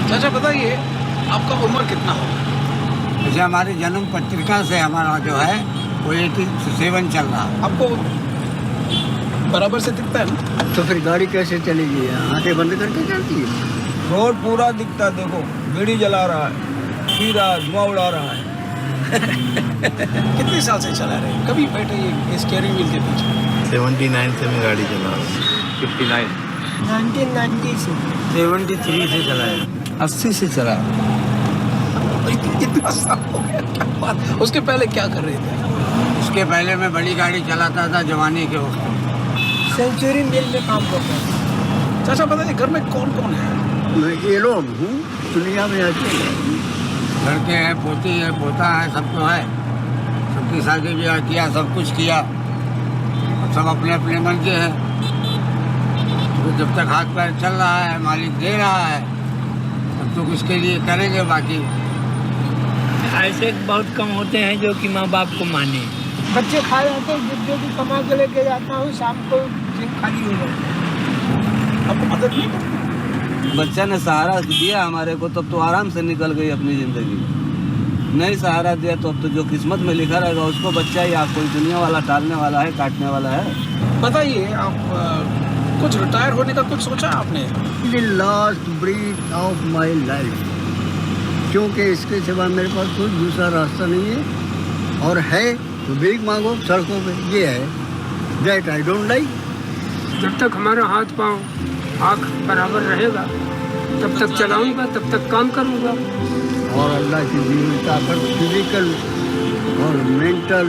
चाचा बताइए, आपका उम्र कितना होगा? जैसे हमारी जन्म पत्रिका से हमारा जो है वो 87 चल रहा है। आपको बराबर से दिखता है ना? तो फिर गाड़ी कैसे चलेगी? आंखें बंद करके चलती है। रोड पूरा दिखता, देखो बीड़ी जला रहा है, पी रहा है, धुआं उड़ा रहा है। कितने साल से चला रहे हैं? कभी बैठे ये स्टीयरिंग व्हील के पीछे? 79 से मैं गाड़ी चला रहा हूँ। 59 1990 से 73 से चला है। 80 से चला। इतना साल हो गया। उसके पहले क्या कर रहे थे? उसके पहले मैं बड़ी गाड़ी चलाता था जवानी के वक्त। सेंचुरी मिल में काम करता था। चाचा बताइए, घर में कौन कौन है? मैं ये लोग हूँ, दुनिया में अकेले। लड़के हैं, पोती है, पोता है, सब तो है। सबकी शादी ब्याह किया, सब कुछ किया। अब सब अपने अपने मन के हैं। तो जब तक हाथ पैर चल रहा है, मालिक दे रहा है, तब तो उसके लिए करेंगे। बाकी ऐसे बहुत कम होते हैं जो कि माँ बाप को माने। बच्चे खा जाते हैं, जो भी कमा के लेके जाता हूँ, शाम को खाली हो जाता है। आपको मदद नहीं करती? बच्चा ने सहारा दिया हमारे को, तब तो आराम से निकल गई अपनी जिंदगी। नहीं सहारा दिया तो अब तो जो किस्मत में लिखा रहेगा उसको बच्चा ही, आप कोई दुनिया वाला टालने वाला है, काटने वाला है। बताइए, आप कुछ रिटायर होने का कुछ सोचा आपने? The last breath of my life, क्योंकि इसके सिवा मेरे पास कोई दूसरा रास्ता नहीं है। और है तो भीख मांगो सड़कों पे, ये है। That I don't like. जब तक हमारा हाथ पाँव आँख बराबर रहेगा तब तक चलाऊंगा, तब तक काम करूंगा। और अल्लाह की दी हुई ताकत, फिजिकल और मेंटल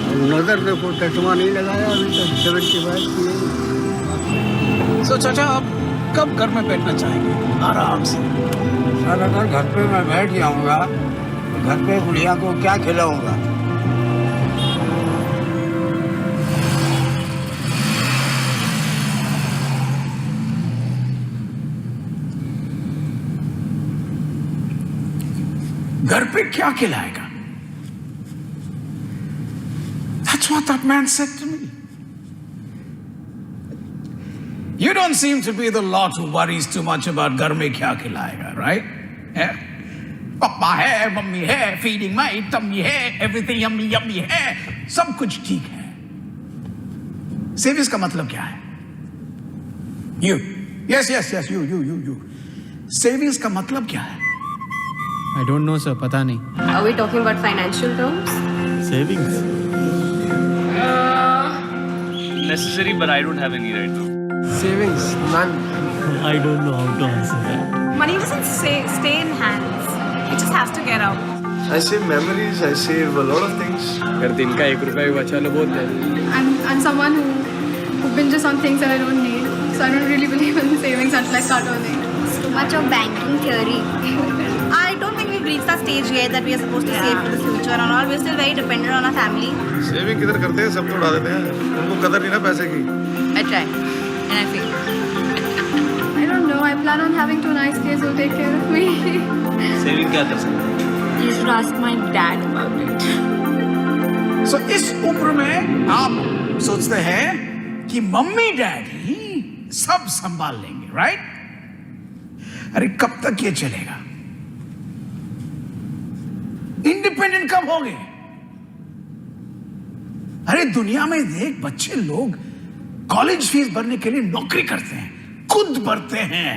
और नजर पे कोई चश्मा नहीं लगाया अभी तक। 75 की। तो चाचा, आप कब घर में बैठना चाहेंगे आराम से? सर, अगर घर पे मैं बैठ जाऊंगा, घर पे बुढ़िया को क्या खिलाऊंगा? घर पे क्या खिलाएगा? That's what that man said to me. You don't seem to be the lot who worries too much about घर में क्या खिलाएगा, right? Yeah? पापा है, मम्मी है, feeding my tummy है, everything yummy yummy है, सब कुछ ठीक है. सेविंग्स का मतलब क्या है? You. Yes, you. सेविंग्स का मतलब क्या है? I don't know, sir. पता नहीं. Are we talking about financial terms? Savings. Necessary, but I don't have any right now. Savings, none. I don't know how to answer that. Money doesn't stay in hands. It just has to get out. I save memories. I save a lot of things. अगर दिन का 1 रुपया भी बचा लो बहुत है. I'm someone who binges on things that I don't need. So I don't really believe in savings until I start earning. Too much of banking theory. I don't think we've reached that stage yet that we are supposed to save for the future and all. We're still very dependent on our family. Saving किधर करते हैं? सब तो उड़ा देते हैं. उनको कदर नहीं ना पैसे की. I try and I fail. I don't know. I plan on having 2 nice kids who'll take care of me. Saving क्या कर सकते हैं? You should ask my dad about it. So इस उम्र में आप सोचते हैं कि मम्मी डैडी सब संभाल लेंगे, राइट? अरे कब तक ये चलेगा? इंडिपेंडेंट कब होंगे? अरे दुनिया में देख, बच्चे लोग कॉलेज फीस भरने के लिए नौकरी करते हैं, खुद भरते हैं.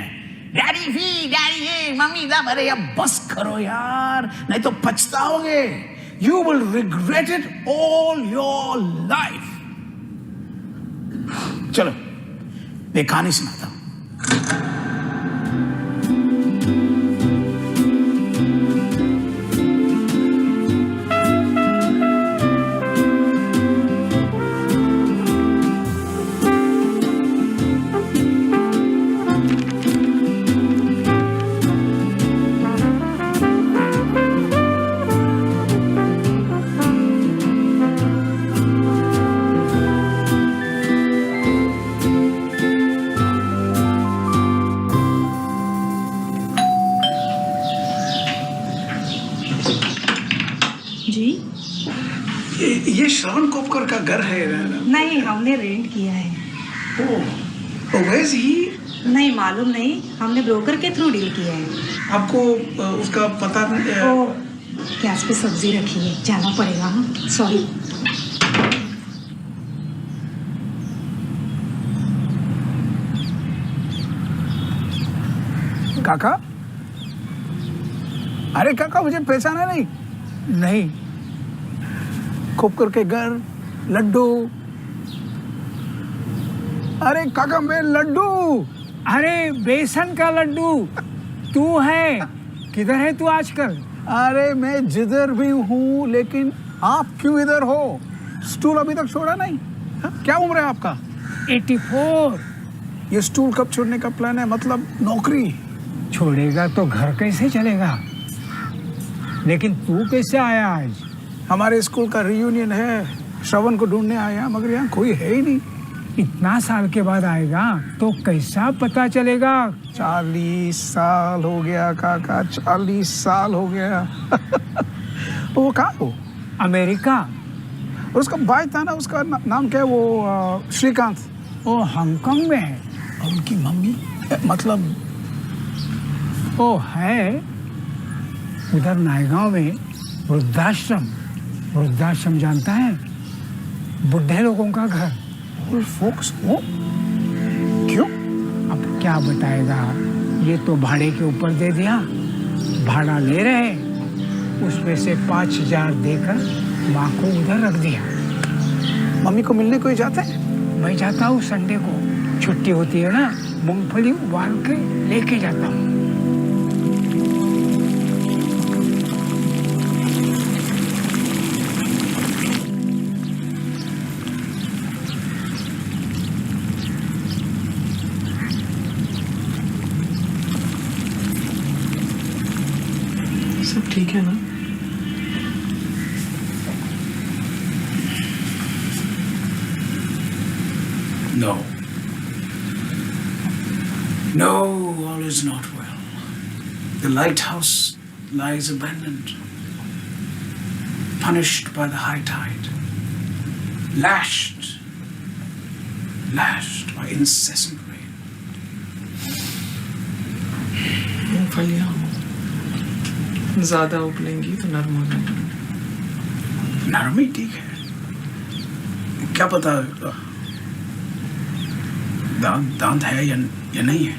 डैडी फी, डैडी ये, मम्मी दा भरे. अब बस करो यार, नहीं तो पछताओगे. You will regret it all your life. चलो एक कहानी सुनाता हूं. ये श्रवण कोपकर का घर है? नहीं, हमने रेंट किया है. नहीं मालूम नहीं, हमने ब्रोकर के थ्रू डील किया है. आपको उसका पता नहीं? गैस पे सब्जी रखी है, जाना पड़ेगा. सॉरी. काका, अरे काका मुझे पहचाना नहीं. कोपकर के घर, लड्डू. अरे काका मैं लड्डू. अरे बेसन का लड्डू तू है. किधर है तू आजकल? अरे मैं जिधर भी हूँ, लेकिन आप क्यों इधर हो? स्टूल अभी तक छोड़ा नहीं? क्या उम्र है आपका? 84. ये स्टूल कब छोड़ने का प्लान है? मतलब नौकरी छोड़ेगा तो घर कैसे चलेगा? लेकिन तू कैसे आया आज? हमारे स्कूल का रियूनियन है, श्रवण को ढूंढने आया, मगर यहाँ कोई है ही नहीं. इतना साल के बाद आएगा तो कैसा पता चलेगा? 40 साल हो गया काका, 40 साल हो गया. वो कहाँ हो? अमेरिका. और उसका भाई था ना, उसका नाम क्या है? वो श्रीकांत. वो हांगकांग में है. और उनकी मम्मी मतलब वो है उधर नायगांव में वृद्धाश्रम जानता है? बुढ़े लोगों का घर. फोक्स हो? क्यों? अब क्या बताएगा? ये तो भाड़े के ऊपर दे दिया. भाड़ा ले रहे, उसमें से 5,000 देकर माँ को उधर रख दिया. मम्मी को मिलने कोई जाता है? मैं जाता हूँ संडे को, छुट्टी होती है ना, मूंगफली उबाल के लेके जाता हूँ. सब ठीक है ना? No. No, all is not well. The lighthouse lies abandoned, punished by the high tide, lashed by incessant rain. मूंगफलियाँ ज्यादा उबलेंगी तो नरम हो जाएंगी। नरमी ठीक है, क्या पता दांत है या नहीं है।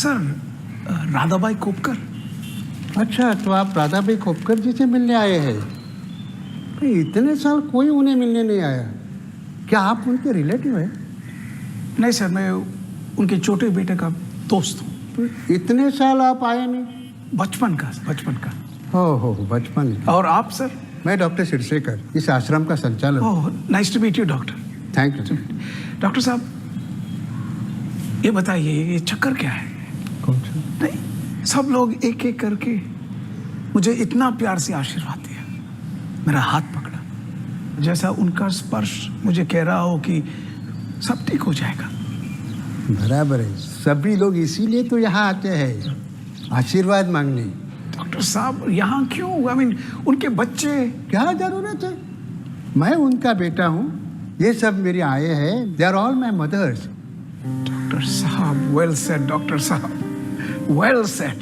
सर, राधाबाई खोपकर। अच्छा, तो आप राधाबाई खोपकर जी से मिलने आए हैं? इतने साल कोई उन्हें मिलने नहीं आया। क्या आप उनके रिलेटिव हैं? नहीं सर, मैं उनके छोटे बेटे का दोस्त हूँ। इतने साल आप आए नहीं? बचपन का। हो बचपन। और आप सर? मैं डॉक्टर सिरसेकर, इस आश्रम का संचालक। Oh, nice to meet you doctor. Thank you. Doctor साहब, ये बताइए, ये चक्कर क्या है? कौन सा? नहीं, सब लोग एक एक करके मुझे इतना प्यार से आशीर्वाद दिया, मेरा हाथ पकड़ा, जैसा उनका स्पर्श मुझे कह रहा हो कि सब ठीक हो जाएगा। बराबर है, सभी लोग इसीलिए तो यहाँ आते हैं, आशीर्वाद मांगने। डॉक्टर साहब, यहाँ क्यों? आई मीन, उनके बच्चे। क्या जरूरत है? मैं उनका बेटा हूँ, ये सब मेरी आए हैं। They are all my mothers. Doctor साहब, वेल सेड डॉक्टर साहब, वेल सेड।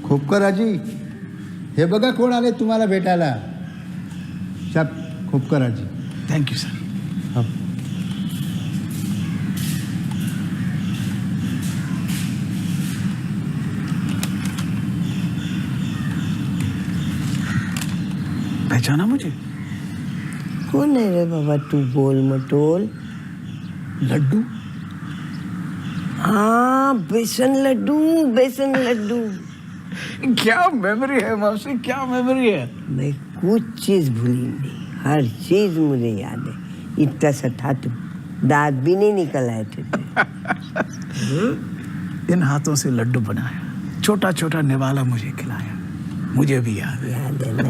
खोपकर आजी, हे बघा कोण आले तुम्हाला भेटायला। सब खोपकर आजी। Thank you sir. पहचाना मुझे? कौन है रे बाबा तू गोल मटोल? लड्डू? हाँ, बेसन लड्डू। क्या मेमोरी है मौसी, क्या मेमोरी है। मैं कुछ चीज भूली नहीं, हर चीज मुझे याद है। इतना सा था तू, दांत भी नहीं निकल आए थे। इन हाथों से लड्डू बनाया, छोटा छोटा निवाला मुझे खिलाया, मुझे भी याद है ना।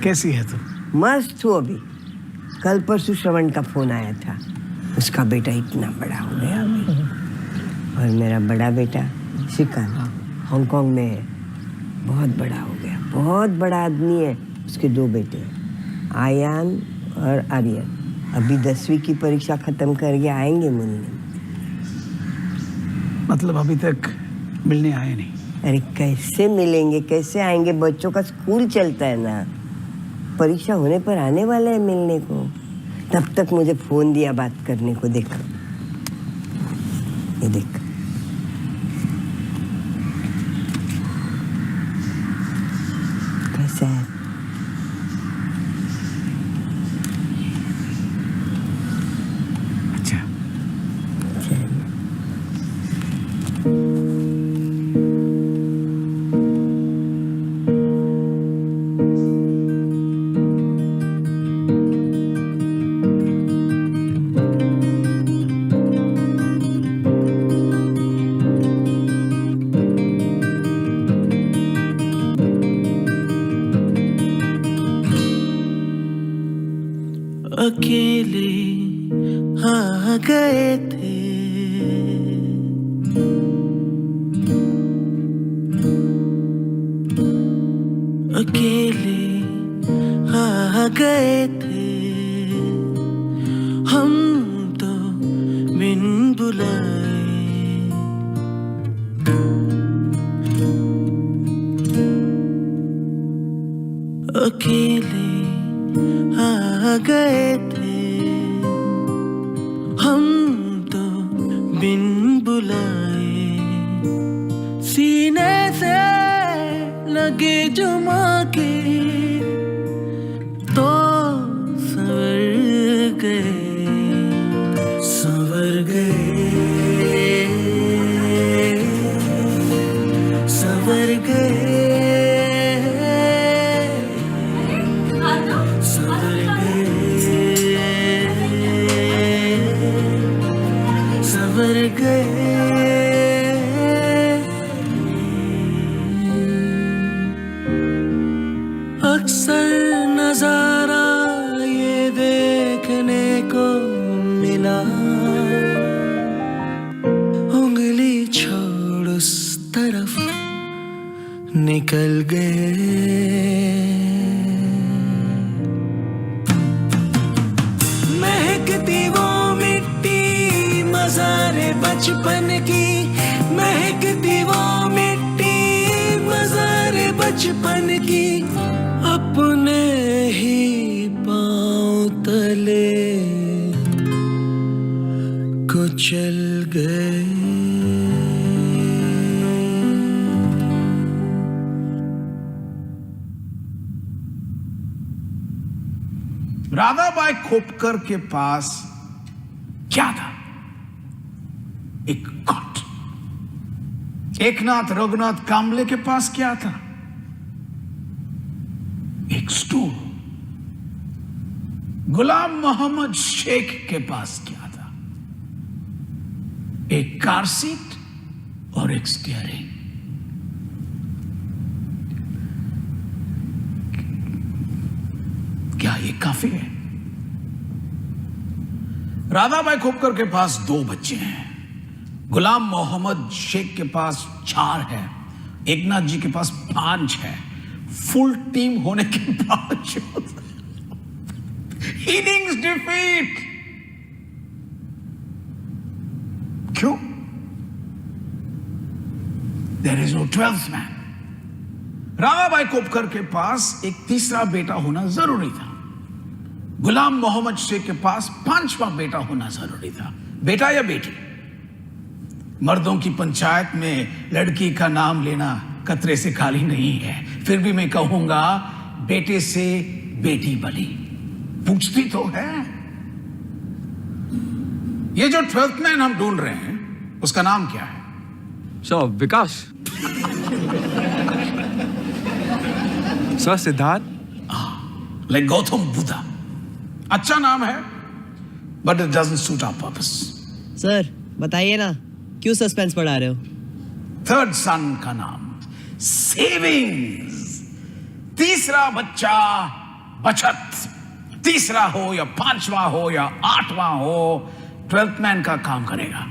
कैसी है तू? मस्त हूँ। अभी कल परसों श्रवण का फोन आया था, उसका बेटा इतना बड़ा हो गया अभी। और मेरा बड़ा बेटा शिकान हांगकांग में है, बहुत बड़ा हो गया, बहुत बड़ा आदमी है। उसके 2 बेटे हैं, आयान और आर्यन। अभी 10वीं की परीक्षा खत्म करके आएंगे मिलने। मतलब अभी तक मिलने आए नहीं? अरे कैसे मिलेंगे, कैसे आएंगे? बच्चों का स्कूल चलता है ना, परीक्षा होने पर आने वाले हैं मिलने को। तब तक मुझे फोन दिया बात करने को। देख, ये देख। कैसा है? अच्छा। अकेले आ गए थे, अकेले आ गए थे हम तो बिन बुलाए, अकेले आ गए थे हम तो बिन बुलाए, सीने से लगे जुमा के तो संवर गए, संवर गए, संवर गए, संवर गए, संवर गए। अक्सर नजारा ये देखने को मिला, उंगली छोड़ उस तरफ निकल गए, महकती वो मिट्टी मज़ारे बचपन की, महकती वो मिट्टी मज़ारे बचपन की, अपने ही पाँव तले कुचल गए। राधाबाई खोपकर के पास क्या था? एक कॉट। एकनाथ रघुनाथ कांबले के पास क्या था? एक स्टूल। गुलाम मोहम्मद शेख के पास क्या था? एक कार सीट और एक स्टीयरिंग। क्या ये काफी है? राधाबाई खोपकर के पास 2 बच्चे हैं, गुलाम मोहम्मद शेख के पास 4 है, एकनाथ जी के पास 5 है। फुल टीम होने के बावजूद इनिंग्स डिफीट। क्यों? There is no 12th man. Radhabai Khopkar के पास एक तीसरा बेटा होना जरूरी था, गुलाम मोहम्मद शेख के पास 5वां बेटा होना जरूरी था। बेटा या बेटी? मर्दों की पंचायत में लड़की का नाम लेना कतरे से खाली नहीं है। फिर भी मैं कहूंगा बेटे से बेटी बली। पूछती तो है। ये जो 12th मैन हम ढूंढ रहे हैं उसका नाम क्या है? Sir Vikas. Sir Siddharth. Like Gautam Buddha. अच्छा नाम है but it doesn't suit our purpose. Sir बताइए ना, क्यों सस्पेंस बढ़ा रहे हो? 3rd सन का नाम सेविंग्स। तीसरा बच्चा बचत। तीसरा हो या 5वां हो या 8वां हो, 12th मैन का काम करेगा।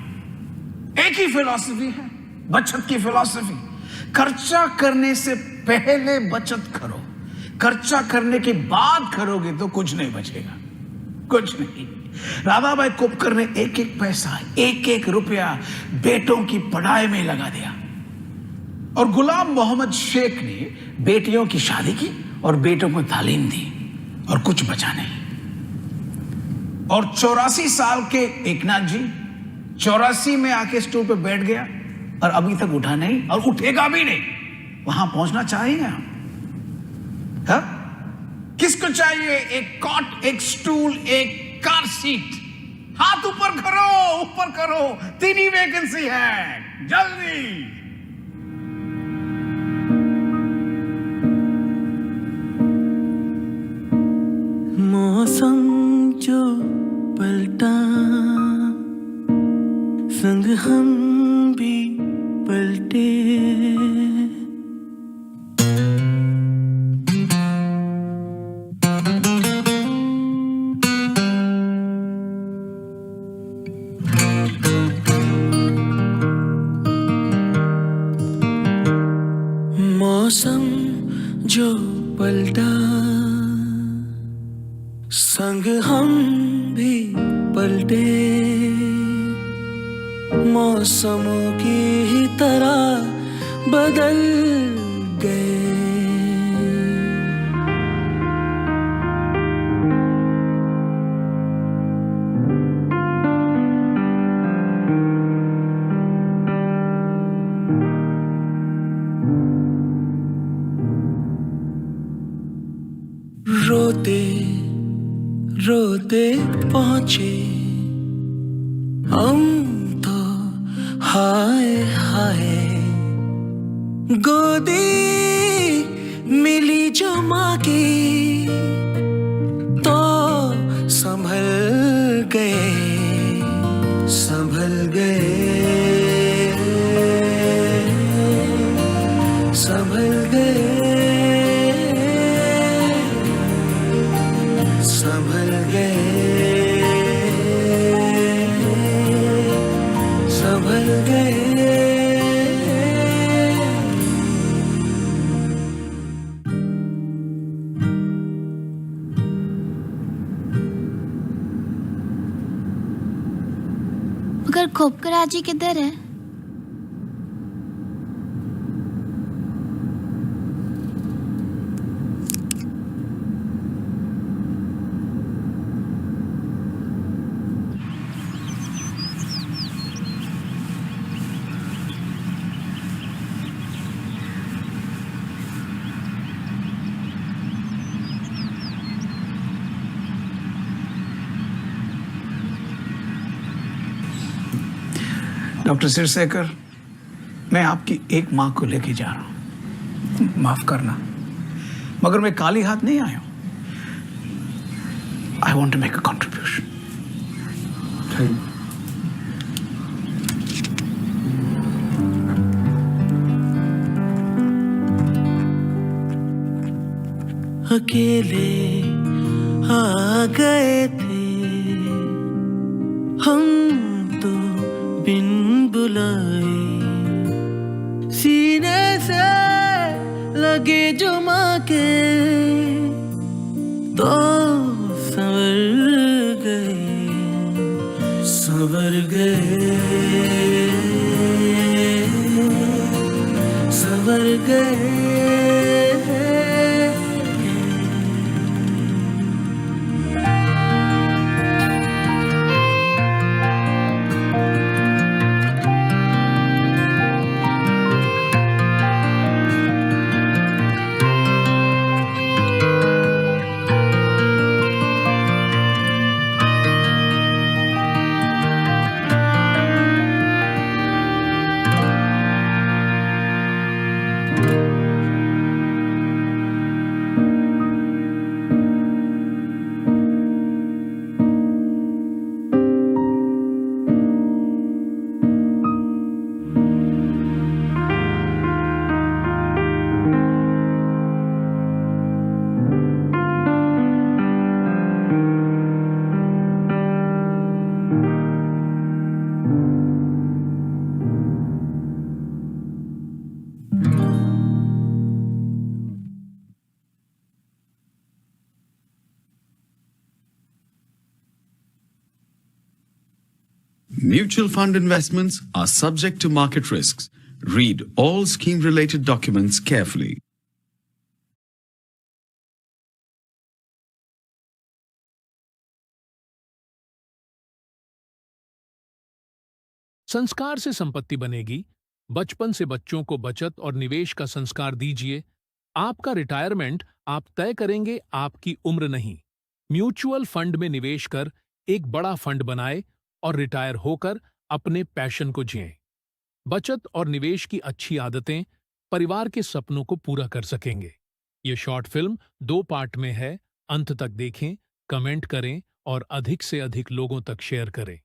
एक ही फिलॉसफी है, बचत की फिलॉसफी। खर्चा करने से पहले बचत करो, खर्चा करने के बाद करोगे तो कुछ नहीं बचेगा, कुछ नहीं। राधाबाई खोपकर ने एक एक पैसा, एक एक रुपया बेटों की पढ़ाई में लगा दिया, और गुलाम मोहम्मद शेख ने बेटियों की शादी की और बेटों को तालीम दी, और कुछ बचा नहीं। और 84 साल के एकनाथ जी 84 में आके स्टूल पे बैठ गया और अभी तक उठा नहीं और उठेगा भी नहीं। वहां पहुंचना चाहिए हम। हा? किसको चाहिए? एक कॉट, एक स्टूल, एक कार सीट। हाथ ऊपर करो, ऊपर करो। 3 ही वैकेंसी है, जल्दी। मौसम जो पलटा, संग हम भी पलटे। मौसम जो संग हम भी पलटे, मौसमों की ही तरह बदल गए। रोते रोते पहुंचे हम तो, हाय हाय। गोदी मिली जो माँ की तो संभल गए, संभल गए, संभल गए, संभल गए, संभल गए। मगर खोपकरा जी किधर है? डॉक्टर सिरसेकर, मैं आपकी एक माँ को लेके जा रहा हूँ, माफ करना, मगर मैं खाली हाथ नहीं आया हूँ। I want to make a contribution. अकेले आ गए थे हम तो बिन बुलाए, सीने से लगे जो माँ के तो संवर गए, संवर गए, संवर गए। Mutual fund investments are subject to market risks. Read all scheme-related documents carefully. संस्कार से संपत्ति बनेगी। बचपन से बच्चों को बचत और निवेश का संस्कार दीजिए। आपका रिटायरमेंट आप तय करेंगे, आपकी उम्र नहीं। म्यूचुअल फंड में निवेश कर एक बड़ा फंड बनाए और रिटायर होकर अपने पैशन को जिएं। बचत और निवेश की अच्छी आदतें परिवार के सपनों को पूरा कर सकेंगे। ये शॉर्ट फिल्म 2 पार्ट में है। अंत तक देखें, कमेंट करें और अधिक से अधिक लोगों तक शेयर करें।